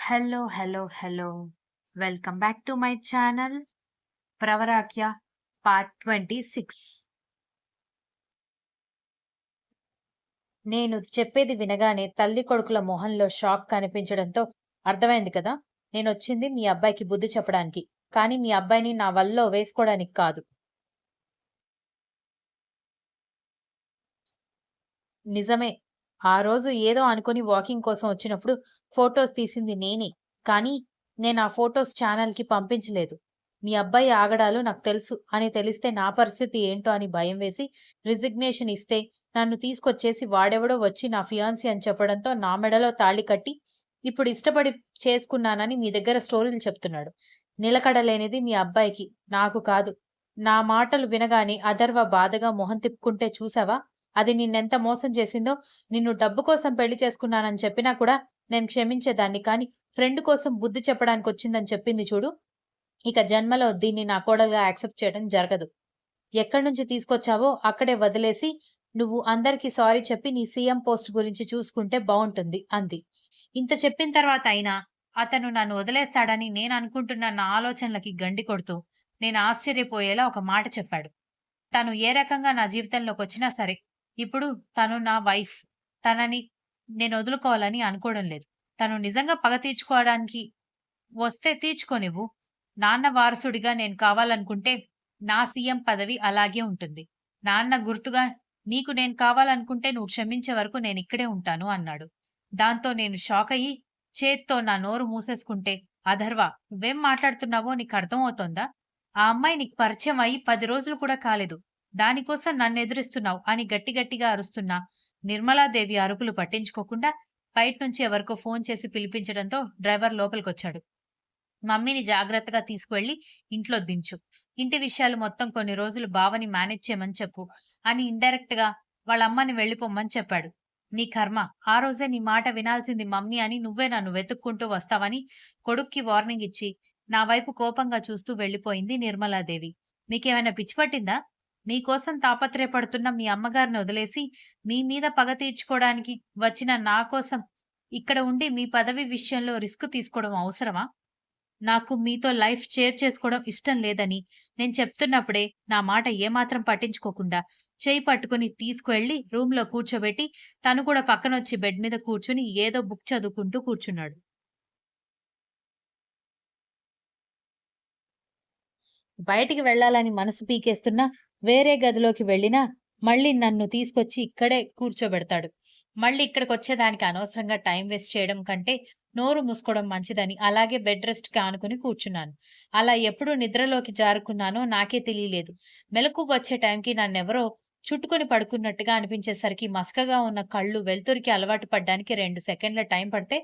Hello, hello, hello. Welcome back to my channel, Pravarakya Part 26. నేను చెప్పేది వినగానే తల్లి కొడుకుల మొహంలో షాక్ కనిపించడంతో అర్థమైంది కదా. నేనొచ్చింది మీ అబ్బాయికి బుద్ధి చెప్పడానికి, కానీ మీ అబ్బాయిని నా వల్లో వేసుకోవడానికి కాదు. నిజమే. ఆ రోజు ఏదో అనుకుని వాకింగ్ కోసం వచ్చినప్పుడు ఫోటోస్ తీసింది నేనే. కానీ నేనా ఫోటోస్ ఛానల్‌కి పంపించలేదు. మీ అబ్బాయి ఆగడాలు నాకు తెలుసు అని తెలిస్తే నా పరిస్థితి ఏంటో అని భయం వేసి రిజిగ్నేషన్ ఇస్తే నన్ను తీసుకొచ్చేసి వాడెవడో వచ్చి నా ఫియాన్సీ అని చెప్పడంతో నా మెడలో తాళి కట్టి ఇప్పుడు ఇష్టపడి చేసుకున్నానని మీ దగ్గర స్టోరీలు చెప్తున్నాడు. నిలకడలేనిది మీ అబ్బాయికి, నాకు కాదు. నా మాటలు వినగానే అథర్వ బాధగా మొహం తిప్పుకుంటే చూసావా? అది నిన్నెంత మోసం చేసిందో. నిన్ను డబ్బు కోసం పెళ్లి చేసుకున్నానని చెప్పినా కూడా నేను క్షమించేదాన్ని. కానీ ఫ్రెండ్ కోసం బుద్ధి చెప్పడానికొచ్చిందని చెప్పింది చూడు. ఇక జన్మలో దీన్ని నా కోడలుగా యాక్సెప్ట్ చేయడం జరగదు. ఎక్కడ్నుంచి తీసుకొచ్చావో అక్కడే వదిలేసి నువ్వు అందరికీ సారీ చెప్పి నీ సీఎం పోస్ట్ గురించి చూసుకుంటే బావుంటుంది అంది. ఇంత చెప్పిన తర్వాత అయినా అతను నన్ను వదిలేస్తాడని నేననుకుంటున్న నా ఆలోచనలకి గండి కొడుతూ నేను ఆశ్చర్యపోయేలా ఒక మాట చెప్పాడు. తను ఏ రకంగా నా జీవితంలోకొచ్చినా సరే, ఇప్పుడు తను నా వైఫ్. తనని నేనొదులుకోవాలని అనుకోవడం లేదు. తను నిజంగా పగ తీర్చుకోవడానికి వస్తే తీర్చుకోనివ్వు. నాన్న వారసుడిగా నేను కావాలనుకుంటే నా సీఎం పదవి అలాగే ఉంటుంది. నాన్న గుర్తుగా నీకు నేను కావాలనుకుంటే నువ్వు క్షమించే వరకు నేనిక్కడే ఉంటాను అన్నాడు. దాంతో నేను షాకయ్యి చేత్తో నా నోరు మూసేసుకుంటే, అథర్వ, నువ్వేం మాట్లాడుతున్నావో నీకర్థమవుతోందా? ఆ అమ్మాయి నీకు పరిచయం అయ్యి 10 రోజులు కూడా కాలేదు. దానికోసం నన్నెదిరిస్తున్నావు అని గట్టి గట్టిగా అరుస్తున్నా నిర్మలాదేవి అరుపులు పట్టించుకోకుండా బయట్నుంచి ఎవరికో ఫోన్ చేసి పిలిపించడంతో డ్రైవర్ లోపలికొచ్చాడు. మమ్మీని జాగ్రత్తగా తీసుకువెళ్లి ఇంట్లో దించు. ఇంటి విషయాలు మొత్తం కొన్ని రోజులు బావని మేనేజ్ చేయమని చెప్పు అని ఇండైరెక్ట్‌గా వాళ్ళమ్మని వెళ్ళిపొమ్మని చెప్పాడు. నీ కర్మ. ఆ రోజే నీ మాట వినాల్సింది మమ్మీ అని నువ్వే నన్ను వెతుక్కుంటూ వస్తావని కొడుక్కి వార్నింగ్ ఇచ్చి నా వైపు కోపంగా చూస్తూ వెళ్ళిపోయింది నిర్మలాదేవి. మీకేమైనా పిచ్చి పట్టిందా? మీకోసం తాపత్రయపడుతున్న మీ అమ్మగారిని వదిలేసి, మీ మీద పగ తీర్చుకోవడానికి వచ్చిన నా కోసం ఇక్కడ ఉండి మీ పదవి విషయంలో రిస్క్ తీసుకోవడం అవసరమా? నాకు మీతో లైఫ్ షేర్ చేసుకోవడం ఇష్టం లేదని నేను చెప్తున్నప్పుడే నా మాట ఏమాత్రం పట్టించుకోకుండా చెయ్యి పట్టుకుని తీసుకువెళ్ళి రూమ్‌లో కూర్చోబెట్టి తను కూడా పక్కనొచ్చి బెడ్ మీద కూర్చుని ఏదో బుక్ చదువుకుంటూ కూర్చున్నాడు. బయటికి వెళ్ళాలని మనసు పీకేస్తున్నా, వేరే గదిలోకి వెళ్ళినా మళ్ళీ నన్ను తీసుకొచ్చి ఇక్కడే కూర్చోబెడతాడు. మళ్ళీ ఇక్కడికొచ్చేదానికి అనవసరంగా టైం వేస్ట్ చేయడం కంటే నోరు మూసుకోవడం మంచిదని అలాగే బెడ్ రెస్ట్‌కి ఆనుకుని కూర్చున్నాను. అలా ఎప్పుడు నిద్రలోకి జారుకున్నానో నాకే తెలియలేదు. మెలకువ వచ్చే టైంకి నన్నెవరో చుట్టుకొని పడుకున్నట్టుగా అనిపించేసరికి మసకగా ఉన్న కళ్ళు వెలుతురికి అలవాటు పడ్డానికి 2 సెకండ్ల టైం పడితే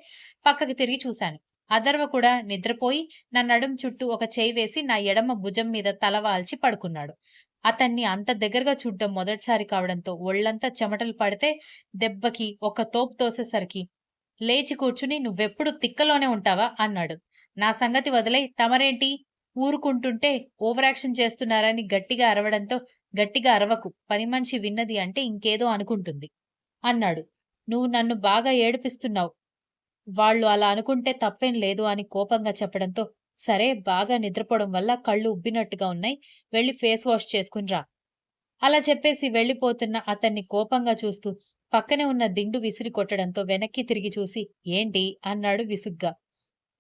పక్కకి తిరిగి చూశాను. అథర్వ కూడా నిద్రపోయి నా నడుం చుట్టూ ఒక చేయి వేసి నా ఎడమ భుజం మీద తల వాల్చి పడుకున్నాడు. అతన్ని అంత దగ్గరగా చూడ్డం మొదటిసారి కావడంతో ఒళ్ళంతా చెమటలు పడితే దెబ్బకి ఒక తోపు తోసేసరికి లేచి కూర్చుని "నువ్వెప్పుడు తిక్కలోనే ఉంటావా?" అన్నాడు. నా సంగతి వదిలేయ్, తమరేంటి ఊరుకుంటుంటే ఓవరాక్షన్ చేస్తున్నారని గట్టిగా అరవడంతో "గట్టిగా అరవకు, పనిమనిషి విన్నది అంటే ఇంకేదో అనుకుంటుంది" అన్నాడు. "నువ్వు నన్ను బాగా ఏడిపిస్తున్నావు. వాళ్ళు అలా అనుకుంటే తప్పేం లేదు" అని కోపంగా చెప్పడంతో "సరే, బాగా నిద్రపోవడం వల్ల కళ్ళు ఉబ్బినట్టుగా ఉన్నాయి. వెళ్లి ఫేస్ వాష్ చేసుకుని రా" అలా చెప్పేసి వెళ్ళిపోతున్న అతన్ని కోపంగా చూస్తూ పక్కనే ఉన్న దిండు విసిరి కొట్టడంతో వెనక్కి తిరిగి చూసి "ఏంటి?" అన్నాడు విసుగ్గా.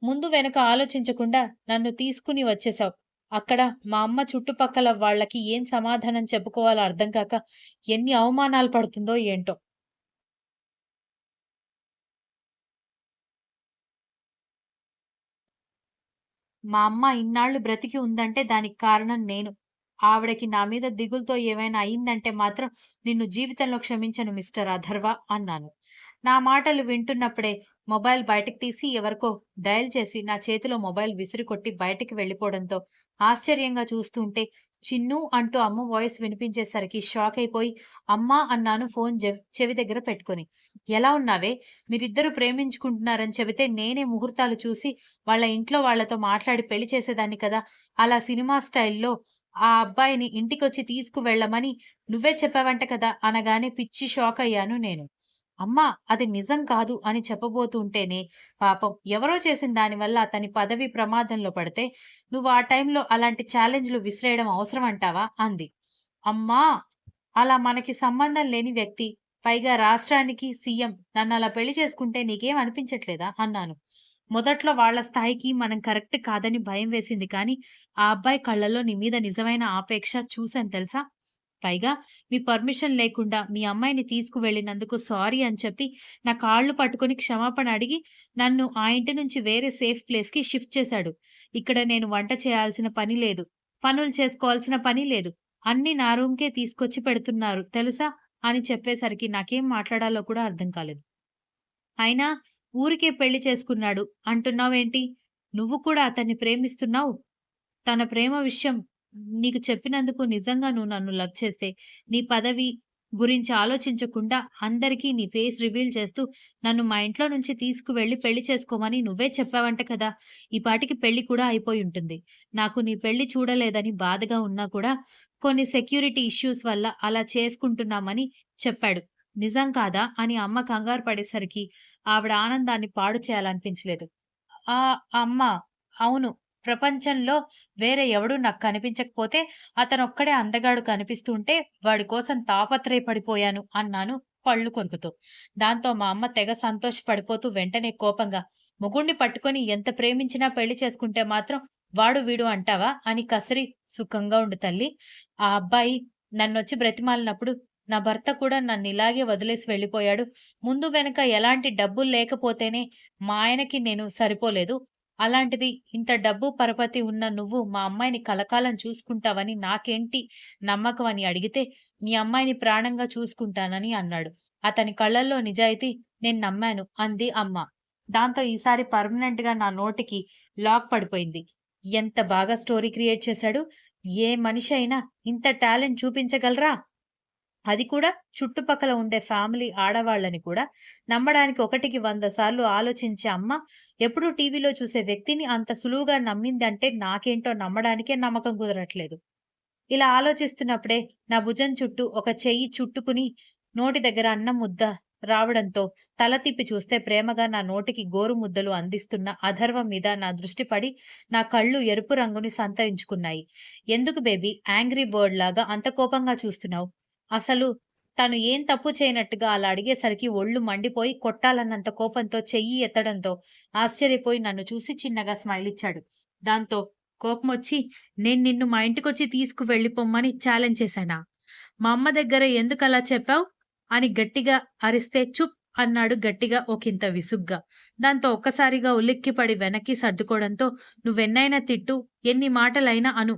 "ముందు వెనక ఆలోచించకుండా నన్ను తీసుకుని వచ్చేశావు. అక్కడ మా అమ్మ చుట్టుపక్కల వాళ్ళకి ఏం సమాధానం చెప్పుకోవాలో అర్థం కాక ఎన్ని అవమానాలు పడుతుందో ఏంటో." మా అమ్మ ఇన్నాళ్లు బ్రతికి ఉందంటే దానికి కారణం నేను. ఆవిడకి నా మీద దిగులుతో ఏమైనా అయిందంటే మాత్రం నిన్ను జీవితంలో క్షమించను మిస్టర్ అథర్వ అన్నాను. నా మాటలు వింటున్నప్పుడే మొబైల్ బయటకు తీసి ఎవరికో డయల్ చేసి నా చేతిలో మొబైల్ విసిరికొట్టి బయటికి వెళ్ళిపోవడంతో ఆశ్చర్యంగా చూస్తుంటే చిన్ను అంటూ అమ్మ వాయిస్ వినిపించేసరికి షాక్ అయిపోయి అమ్మా అన్నాను ఫోన్ చెవి దగ్గర పెట్టుకొని. ఎలా ఉన్నావే? మీరిద్దరూ ప్రేమించుకుంటున్నారని చెబితే నేనే ముహూర్తాలు చూసి వాళ్ళ ఇంట్లో వాళ్ళతో మాట్లాడి పెళ్లి చేసేదాన్ని కదా! అలా సినిమా స్టైల్‌లో ఆ అబ్బాయిని ఇంటికొచ్చి తీసుకువెళ్ళమని నువ్వే చెప్పావంట కదా! అనగానే పిచ్చి షాకయ్యాను నేను. అమ్మా అది నిజం కాదు అని చెప్పబోతుంటేనే, పాపం ఎవరో చేసిన దానివల్ల అతని పదవి ప్రమాదంలో పడితే, నువ్వు ఆ టైంలో అలాంటి ఛాలెంజ్‌లు విసిరేయడం అవసరం అంటావా? అంది. అమ్మా! అలా మనకి సంబంధం లేని వ్యక్తి, పైగా రాష్ట్రానికి సీఎం నన్నలా పెళ్లి చేసుకుంటే నీకేం అనిపించట్లేదా? అన్నాను. మొదట్లో వాళ్ళ స్థాయికి మనం కరెక్ట్ కాదని భయం వేసింది కానీ, ఆ అబ్బాయి కళ్ళల్లో నీ మీద నిజమైన ఆపేక్ష చూసాను తెలుసా? పైగా మీ పర్మిషన్ లేకుండా మీ అమ్మాయిని తీసుకువెళ్ళినందుకు సారీ అని చెప్పి, నా కాళ్ళు పట్టుకొని క్షమాపణ అడిగి, నన్ను ఆ ఇంటి నుంచి వేరే సేఫ్ ప్లేస్‌కి షిఫ్ట్ చేశాడు. ఇక్కడ నేను వంట చేయాల్సిన పని లేదు. పనులు చేసుకోవాల్సిన పని లేదు. అన్నీ నా రూమ్‌కే తీసుకొచ్చి పెడుతున్నారు తెలుసా? అని చెప్పేసరికి నాకేం మాట్లాడాలో కూడా అర్థం కాలేదు. అయినా ఊరికే పెళ్లి చేసుకున్నాడు అంటున్నావేంటి? నువ్వు కూడా అతన్ని ప్రేమిస్తున్నావు. తన ప్రేమ విషయం నీకు చెప్పినందుకు నిజంగా నువ్వు నన్ను లవ్ చేస్తే, నీ పదవి గురించి ఆలోచించకుండా అందరికీ నీ ఫేస్ రివీల్ చేస్తూ నన్ను మా ఇంట్లో నుంచి తీసుకువెళ్ళి పెళ్లి చేసుకోమని నువ్వే చెప్పావంట కదా! ఈ పాటికి పెళ్లి కూడా అయిపోయుంటుంది. నాకు నీ పెళ్లి చూడలేదని బాధగా ఉన్నా కూడా కొన్ని సెక్యూరిటీ ఇష్యూస్ వల్ల అలా చేసుకుంటున్నామని చెప్పాడు. నిజం కాదా? అని అమ్మ కంగారు పడేసరికి ఆవిడ ఆనందాన్ని పాడు చేయాలనిపించలేదు. ఆ! అమ్మ. అవును. ప్రపంచంలో వేరే ఎవడు నాకు కనిపించకపోతే అతనొక్కడే అందగాడు కనిపిస్తుంటే వాడి కోసం తాపత్రయపడిపోయాను అన్నాను పళ్ళు కొరుకుతూ. దాంతో మా అమ్మ తెగ సంతోషపడిపోతూ వెంటనే కోపంగా మొగుణ్ణి పట్టుకొని ఎంత ప్రేమించినా పెళ్లి చేసుకుంటే మాత్రం వాడు వీడు అంటావా? అని కసిరి సుఖంగా ఉండు తల్లి. ఆ అబ్బాయి నన్నొచ్చి బ్రతిమాలినప్పుడు నా భర్త కూడా నన్నిలాగే వదిలేసి వెళ్ళిపోయాడు. ముందు వెనక ఎలాంటి డబ్బులు లేకపోతేనే మా ఆయనకి నేను సరిపోలేదు. అలాంటిది ఇంత డబ్బు పరపతి ఉన్న నువ్వు మా అమ్మాయిని కలకాలం చూసుకుంటావని నాకేంటి నమ్మకం అని అడిగితే, మీ అమ్మాయిని ప్రాణంగా చూసుకుంటానని అన్నాడు. అతని కళ్ళల్లో నిజాయితీ నేను నమ్మాను అంది అమ్మ. దాంతో ఈసారి పర్మనెంట్‌గా నా నోటికి లాక్ పడిపోయింది. ఎంత బాగా స్టోరీ క్రియేట్ చేశాడు. ఏ మనిషి అయినా ఇంత టాలెంట్ చూపించగలరా? అది కూడా చుట్టుపక్కల ఉండే ఫ్యామిలీ ఆడవాళ్ళని కూడా నమ్మడానికి ఒకటికి 100 సార్లు ఆలోచించే అమ్మ, ఎప్పుడూ టీవీలో చూసే వ్యక్తిని అంత సులువుగా నమ్మిందంటే నాకేంటో నమ్మడానికే నమ్మకం కుదరట్లేదు. ఇలా ఆలోచిస్తున్నప్పుడే నా భుజం చుట్టూ ఒక చెయ్యి చుట్టుకుని నోటి దగ్గర అన్నం ముద్ద రావడంతో తల తిప్పి చూస్తే ప్రేమగా నా నోటికి గోరు ముద్దలు అందిస్తున్న అథర్వం మీద నా దృష్టి పడి నా కళ్ళు ఎరుపు రంగుని సంతరించుకున్నాయి. ఎందుకు బేబీ యాంగ్రీ బర్డ్ లాగా అంత కోపంగా చూస్తున్నావు? అసలు తను ఏం తప్పు చేయనట్టుగా అలా అడిగేసరికి ఒళ్ళు మండిపోయి కొట్టాలన్నంత కోపంతో చెయ్యి ఎత్తడంతో ఆశ్చర్యపోయి నన్ను చూసి చిన్నగా స్మైల్ ఇచ్చాడు. దాంతో కోపమొచ్చి నేను నిన్ను మా ఇంటికొచ్చి తీసుకువెళ్ళిపొమ్మని ఛాలెంజ్ చేశానా? మా అమ్మ దగ్గర ఎందుకలా చెప్పావు? అని గట్టిగా అరిస్తే చుప్ అన్నాడు గట్టిగా ఒకింత విసుగ్గా. దాంతో ఒక్కసారిగా ఉలిక్కిపడి వెనక్కి సర్దుకోవడంతో నువ్వెన్నైనా తిట్టు, ఎన్ని మాటలైనా అను.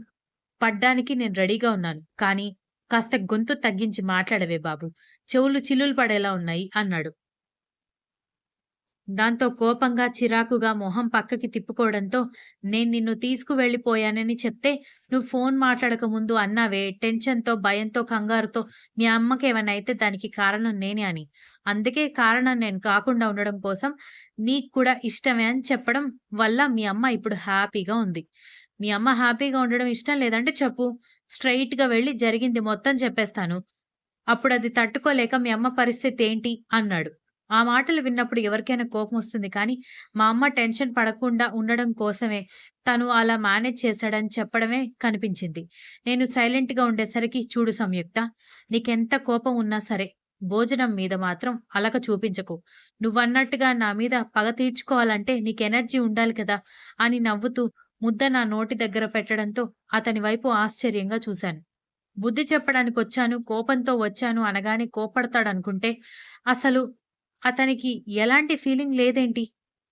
పడ్డానికి నేను రెడీగా ఉన్నాను. కానీ కాస్త గొంతు తగ్గించి మాట్లాడవే బాబు. చెవులు చిల్లులు పడేలా ఉన్నాయి అన్నాడు. దాంతో కోపంగా, చిరాకుగా మొహం పక్కకి తిప్పుకోవడంతో, నేను నిన్ను తీసుకువెళ్ళిపోయానని చెప్తే, నువ్వు ఫోన్ మాట్లాడక ముందు అన్నావే టెన్షన్‌తో, భయంతో, కంగారుతో మీ అమ్మకేమైనా అయితే దానికి కారణం నేనే అని. అందుకే కారణం నేను కాకుండా ఉండడం కోసం నీకు కూడా ఇష్టమే అని చెప్పడం వల్ల మీ అమ్మ ఇప్పుడు హ్యాపీగా ఉంది. మీ అమ్మ హ్యాపీగా ఉండడం ఇష్టం లేదంటే చెప్పు. స్ట్రెయిట్‌గా వెళ్లి జరిగింది మొత్తం చెప్పేస్తాను. అప్పుడది తట్టుకోలేక మీ అమ్మ పరిస్థితేంటి? అన్నాడు. ఆ మాటలు విన్నప్పుడు ఎవరికైనా కోపమొస్తుంది కానీ, మా అమ్మ టెన్షన్ పడకుండా ఉండడం కోసమే తను అలా మేనేజ్ చేశాడని చెప్పడమే కనిపించింది. నేను సైలెంట్‌గా ఉండేసరికి చూడు సంయుక్త, నీకెంత కోపం ఉన్నా సరే, భోజనం మీద మాత్రం అలక చూపించకు. నువ్వన్నట్టుగా నా మీద పగ తీర్చుకోవాలంటే నీకు ఎనర్జీ ఉండాలి కదా! అని నవ్వుతూ ముద్ద నా నోటి దగ్గర పెట్టడంతో అతని వైపు ఆశ్చర్యంగా చూశాను. బుద్ధి చెప్పడానికొచ్చాను, కోపంతో వచ్చాను అనగానే కోప్పడతాడనుకుంటే, అసలు అతనికి ఎలాంటి ఫీలింగ్ లేదేంటి?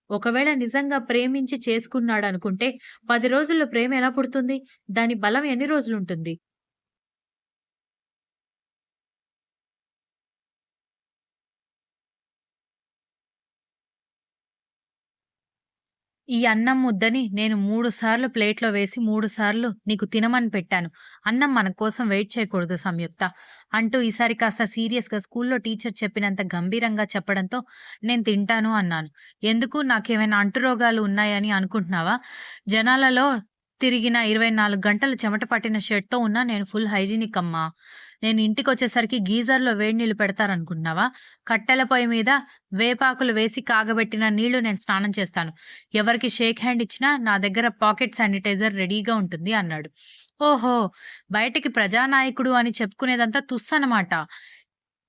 ఒకవేళ నిజంగా ప్రేమించి చేసుకున్నాడనుకుంటే, 10 రోజుల్లో ప్రేమ ఎలా పుడుతుంది? దాని బలం ఎన్ని రోజులుంటుంది? ఈ అన్నం ముద్దని నేను 3 సార్లు ప్లేట్‌లో వేసి 3 సార్లు నీకు తినమని పెట్టాను. అన్నం మన కోసం వెయిట్ చేయకూడదు సంయుక్త. అంటూ ఈసారి కాస్త సీరియస్‌గా స్కూల్‌లో టీచర్ చెప్పినంత గంభీరంగా చెప్పడంతో నేను తింటాను అన్నాను. ఎందుకు నాకేమైనా అంటురోగాలు ఉన్నాయని అనుకుంటున్నావా? జనాలలో తిరిగిన 24 గంటలు చెమట పట్టిన షర్ట్‌తో ఉన్నా నేను ఫుల్ హైజీనిక్ అమ్మా. నేను ఇంటికొచ్చేసరికి గీజర్‌లో వేడి నీళ్లు పెడతారనుకుంటున్నావా? కట్టెల పొయ్యి మీద వేపాకులు వేసి కాగబెట్టిన నీళ్లు నేను స్నానం చేస్తాను. ఎవరికి షేక్ హ్యాండ్ ఇచ్చినా నా దగ్గర పాకెట్ శానిటైజర్ రెడీగా ఉంటుంది అన్నాడు. ఓహో! బయటికి ప్రజానాయకుడు అని చెప్పుకునేదంతా తుస్సనమాట.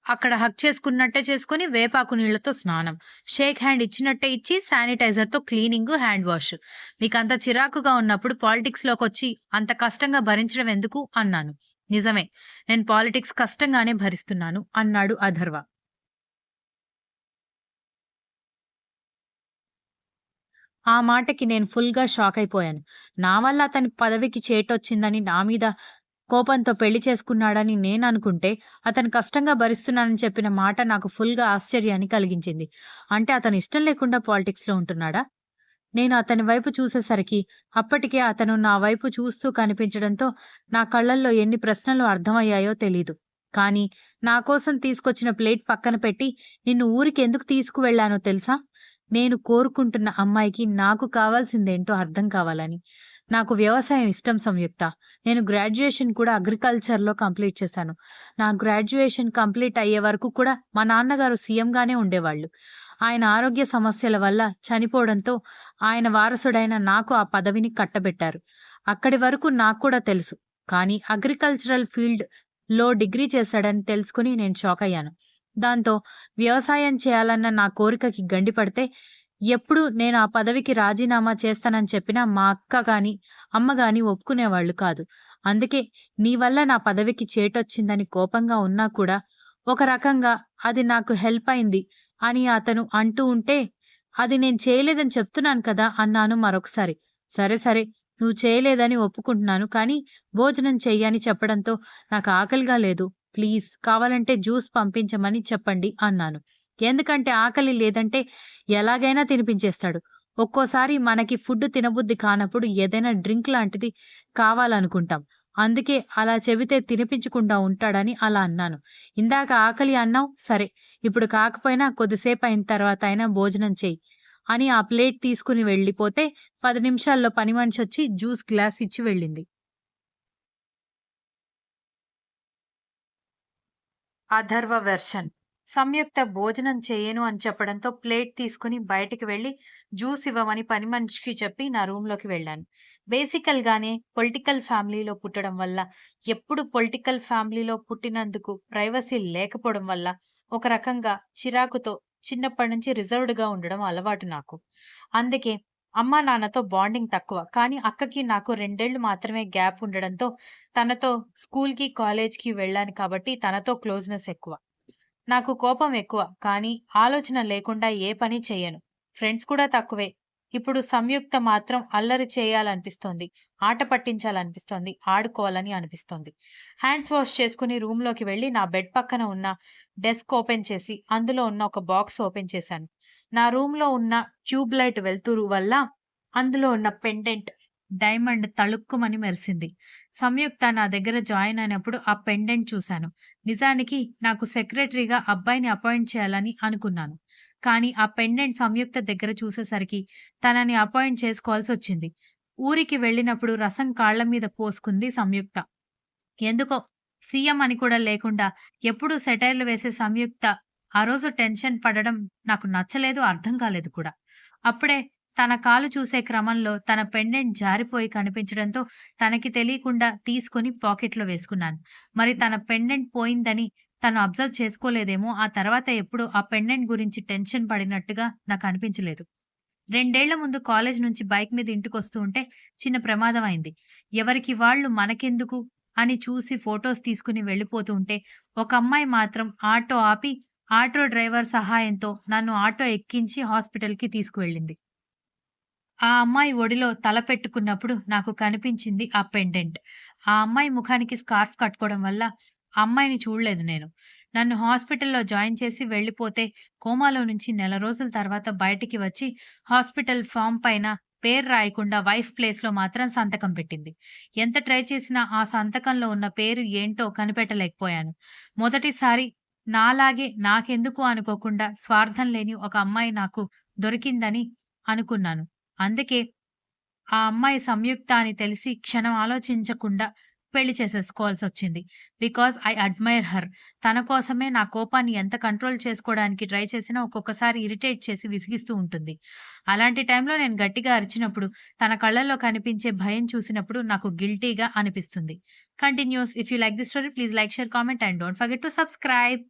అక్కడ హగ్ చేసుకున్నట్టే చేసుకొని వేపాకు నీళ్లతో స్నానం. షేక్ హ్యాండ్ ఇచ్చినట్టే ఇచ్చి శానిటైజర్‌తో క్లీనింగు, హ్యాండ్ వాష్. మీకంత చిరాకుగా ఉన్నప్పుడు పాలిటిక్స్‌లోకొచ్చి అంత కష్టంగా భరించడం ఎందుకు అన్నాను. నిజమే. నేను పాలిటిక్స్ కష్టంగానే భరిస్తున్నాను అన్నాడు అథర్వ. ఆ మాటకి నేను ఫుల్‌గా షాకయిపోయాను. నా వల్ల అతని పదవికి చేటొచ్చిందని, నా మీద కోపంతో పెళ్లి చేసుకున్నాడని నేననుకుంటే, అతను కష్టంగా భరిస్తున్నానని చెప్పిన మాట నాకు ఫుల్‌గా ఆశ్చర్యాన్ని కలిగించింది. అంటే అతను ఇష్టం లేకుండా పాలిటిక్స్‌లో ఉంటున్నాడా? నేను అతని వైపు చూసేసరికి, అప్పటికే అతను నా వైపు చూస్తూ కనిపించడంతో, నా కళ్ళల్లో ఎన్ని ప్రశ్నలు అర్థమయ్యాయో తెలీదు. కానీ, నా కోసం తీసుకొచ్చిన ప్లేట్ పక్కన పెట్టి, నిన్ను ఊరికెందుకు తీసుకువెళ్ళానో తెలుసా? నేను కోరుకుంటున్న అమ్మాయికి నాకు కావాల్సిందేంటో అర్థం కావాలని. నాకు వ్యవసాయం ఇష్టం సంయుక్త. నేను గ్రాడ్యుయేషన్ కూడా అగ్రికల్చర్‌లో కంప్లీట్ చేశాను. నా గ్రాడ్యుయేషన్ కంప్లీట్ అయ్యే వరకు కూడా మా నాన్నగారు సీఎంగానే ఉండేవాళ్ళు. ఆయన ఆరోగ్య సమస్యల వల్ల చనిపోవడంతో ఆయన వారసుడైన నాకు ఆ పదవిని కట్టబెట్టారు. అక్కడి వరకు నాకు కూడా తెలుసు. కానీ అగ్రికల్చరల్ ఫీల్డ్‌లో డిగ్రీ చేశాడని తెలుసుకొని నేను షాకయ్యాను. దాంతో వ్యవసాయం చేయాలన్న నా కోరికకి గండిపడితే, ఎప్పుడు నేను ఆ పదవికి రాజీనామా చేస్తానని చెప్పినా మా అక్క గాని, అమ్మ గాని ఒప్పుకునేవాళ్ళు కాదు. అందుకే నీ వల్ల నా పదవికి చేటొచ్చిందని కోపంగా ఉన్నా కూడా, ఒక రకంగా అది నాకు హెల్ప్ అయింది అని అతను అంటూ ఉంటే, అది నేను చేయలేదని చెప్తున్నాను కదా! అన్నాను మరొకసారి. సరే, సరే నువ్వు చేయలేదని ఒప్పుకుంటున్నాను. కానీ భోజనం చెయ్యి అని చెప్పడంతో నాకు ఆకలిగా లేదు. ప్లీజ్ కావాలంటే జ్యూస్ పంపించమని చెప్పండి అన్నాను. ఎందుకంటే ఆకలి లేదంటే ఎలాగైనా తినిపించేస్తాడు. ఒక్కోసారి మనకి ఫుడ్ తినబుద్ధి కానప్పుడు ఏదైనా డ్రింక్ లాంటిది కావాలనుకుంటాం. అందుకే అలా చెబితే తినిపించకుండా ఉంటాడని అలా అన్నాను. ఇందాక ఆకలి అన్నావు సరే. ఇప్పుడు కాకపోయినా కొద్దిసేపయిన తర్వాత అయినా భోజనం చెయ్యి అని ఆ ప్లేట్ తీసుకుని వెళ్ళిపోతే 10 నిమిషాల్లో పని మనిషొచ్చి జ్యూస్ గ్లాస్ ఇచ్చి వెళ్ళింది. అథర్వ వెర్షన్. సంయుక్త భోజనం చేయను అని చెప్పడంతో ప్లేట్ తీసుకుని బయటికి వెళ్లి జ్యూస్ ఇవ్వమని పని మనిషికి చెప్పి నా రూమ్‌లోకి వెళ్ళాను. బేసికల్‌గానే పొలిటికల్ ఫ్యామిలీలో పుట్టడం వల్ల, ఎప్పుడు పొలిటికల్ ఫ్యామిలీలో పుట్టినందుకు ప్రైవసీ లేకపోవడం వల్ల, ఒక రకంగా చిరాకుతో చిన్నప్పటి నుంచి రిజర్వ్డ్‌గా ఉండడం అలవాటు నాకు. అందుకే అమ్మా, నాన్నతో బాండింగ్ తక్కువ. కానీ అక్కకి నాకు 2 ఏళ్లు మాత్రమే గ్యాప్ ఉండడంతో తనతో స్కూల్‌కి, కాలేజ్‌కి వెళ్ళాను కాబట్టి తనతో క్లోజ్‌నెస్ ఎక్కువ. నాకు కోపం ఎక్కువ. కానీ ఆలోచన లేకుండా ఏ పని చెయ్యను. ఫ్రెండ్స్ కూడా తక్కువే. ఇప్పుడు సంయుక్త మాత్రం అల్లరి చేయాలనిపిస్తోంది. ఆట పట్టించాలనిపిస్తోంది. ఆడుకోవాలని అనిపిస్తోంది. హ్యాండ్స్ వాష్ చేసుకుని రూమ్‌లోకి వెళ్లి నా బెడ్ పక్కన ఉన్న డెస్క్ ఓపెన్ చేసి అందులో ఉన్న ఒక బాక్స్ ఓపెన్ చేశాను. నా రూమ్‌లో ఉన్న ట్యూబ్ లైట్ వెలుతురు వల్ల అందులో ఉన్న పెండెంట్ డైమండ్ తళుక్కుమని మెరిసింది. సంయుక్త నా దగ్గర జాయిన్ అయినప్పుడు ఆ పెండెంట్ చూశాను. నిజానికి నాకు సెక్రటరీగా అబ్బాయిని అపాయింట్ చేయాలని అనుకున్నాను. కానీ ఆ పెండెంట్ సంయుక్త దగ్గర చూసేసరికి తనని అపాయింట్ చేసుకోవాల్సొచ్చింది. ఊరికి వెళ్ళినప్పుడు రసం కాళ్ళ మీద పోసుకుంది సంయుక్త. ఎందుకో సీఎం అని కూడా లేకుండా ఎప్పుడూ సెటైర్‌లు వేసే సంయుక్త ఆ రోజు టెన్షన్ పడడం నాకు నచ్చలేదు, అర్థం కాలేదు కూడా. అప్పుడే తన కాలు చూసే క్రమంలో తన పెండెంట్ జారిపోయి కనిపించడంతో తనకి తెలియకుండా తీసుకొని పాకెట్‌లో వేసుకున్నాను. మరి తన పెండెంట్ పోయిందని తను అబ్జర్వ్ చేసుకోలేదేమో, ఆ తర్వాత ఎప్పుడూ ఆ పెండెంట్ గురించి టెన్షన్ పడినట్టుగా నాకనిపించలేదు. 2 ఏళ్ల ముందు కాలేజీ నుంచి బైక్ మీద ఇంటికొస్తూ ఉంటే చిన్న ప్రమాదం అయింది. ఎవరికి వాళ్ళు మనకెందుకు అని చూసి ఫోటోస్ తీసుకుని వెళ్ళిపోతూ ఉంటే, ఒక అమ్మాయి మాత్రం ఆటో ఆపి, ఆటో డ్రైవర్ సహాయంతో నన్ను ఆటో ఎక్కించి హాస్పిటల్‌కి తీసుకువెళ్ళింది. ఆ అమ్మాయి ఒడిలో తల పెట్టుకున్నప్పుడు నాకు కనిపించింది ఆ పెండెంట్. ఆ అమ్మాయి ముఖానికి స్కార్ఫ్ కట్టుకోవడం వల్ల ఆ అమ్మాయిని చూడలేదు నేను. నన్ను హాస్పిటల్‌లో జాయిన్ చేసి వెళ్ళిపోతే కోమాలో నుంచి నెల రోజుల తర్వాత బయటికి వచ్చి హాస్పిటల్ ఫార్మ్ పైన పేరు రాయకుండా వైఫ్ ప్లేస్‌లో మాత్రం సంతకం పెట్టింది. ఎంత ట్రై చేసినా ఆ సంతకంలో ఉన్న పేరు ఏంటో కనిపెట్టలేకపోయాను. మొదటిసారి నాలాగే నాకెందుకు అనుకోకుండా స్వార్థం లేని ఒక అమ్మాయి నాకు దొరికిందని అనుకున్నాను. అందుకే ఆ అమ్మాయి సంయుక్త అని తెలిసి క్షణం ఆలోచించకుండా పెళ్లి చేసేసుకోవాల్సొచ్చింది. Because I admire her. తన కోసమే నా కోపాన్ని ఎంత కంట్రోల్ చేసుకోవడానికి ట్రై చేసినా ఒక్కొక్కసారి ఇరిటేట్ చేసి విసిగిస్తూ ఉంటుంది. అలాంటి టైంలో నేను గట్టిగా అరిచినప్పుడు, తన కళ్ళల్లో కనిపించే భయం చూసినప్పుడు నాకు గిల్టీగా అనిపిస్తుంది. Continuous. If you like this story please like, share, comment and don't forget to subscribe.